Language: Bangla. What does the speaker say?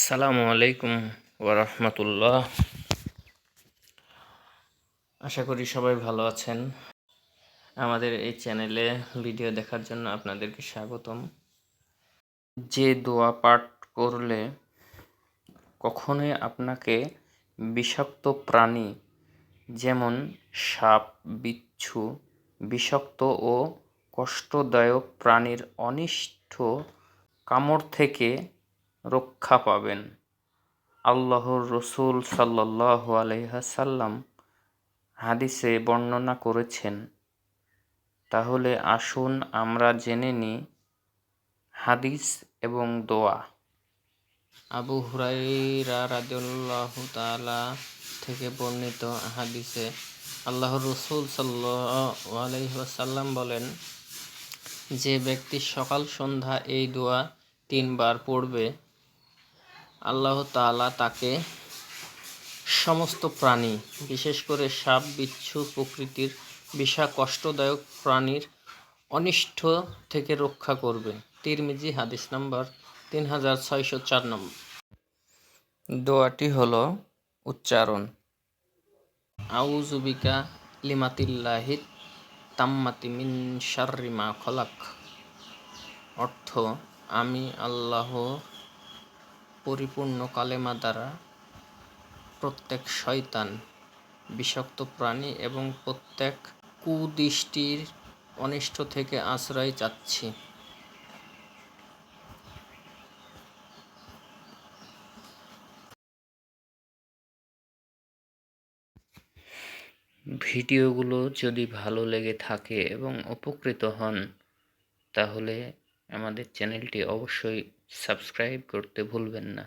আসসালামু আলাইকুম ওরহমতুল্লাহ। আশা করি সবাই ভালো আছেন। আমাদের এই চ্যানেলে ভিডিও দেখার জন্য আপনাদেরকে স্বাগতম। যে দোয়া পাঠ করলে কখনোই আপনাকে বিষাক্ত প্রাণী যেমন সাপ, বিচ্ছু, বিষাক্ত ও কষ্টদায়ক প্রাণীর অনিষ্ট কামড় থেকে রক্ষা পাবেন। আল্লাহর রসূল সাল্লাল্লাহু আলাইহি ওয়াসাল্লাম হাদিসে বর্ণনা করেছেন। তাহলে আসুন আমরা জেনে নিই হাদিস এবং দোয়া। আবু হুরায়রা রাদিয়াল্লাহু তাআলা থেকে বর্ণিত হাদিসে আল্লাহর রসূল সাল্লাল্লাহু আলাইহি ওয়াসাল্লাম বলেন, যে ব্যক্তি সকাল সন্ধ্যা এই দোয়া 3 বার পড়বে, আল্লাহ তাআলা তাকে সমস্ত প্রাণী, বিশেষ করে সাপ, বিচ্ছু প্রকৃতির কষ্টদায়ক প্রাণীর অনিষ্ট থেকে রক্ষা করবে। তিরমিজি হাদিস নাম্বার 3604 নম্বর। দোয়াটি হলো উচ্চারণ: আউযু বিকা লিমাতিল্লাহিত তাম্মাতি মিন শাররি মা খলাক। অর্থ: আমি আল্লাহ পরিপূর্ণ কালেমা দ্বারা প্রত্যেক শয়তান, বিষাক্ত প্রাণী এবং প্রত্যেক কুদৃষ্টির অনিষ্ট থেকে আশ্রয় চাচ্ছি। ভিডিওগুলো যদি ভালো লেগে থাকে এবং উপকৃত হন, তাহলে আমাদের চ্যানেলটি অবশ্যই সাবস্ক্রাইব করতে ভুলবেন না।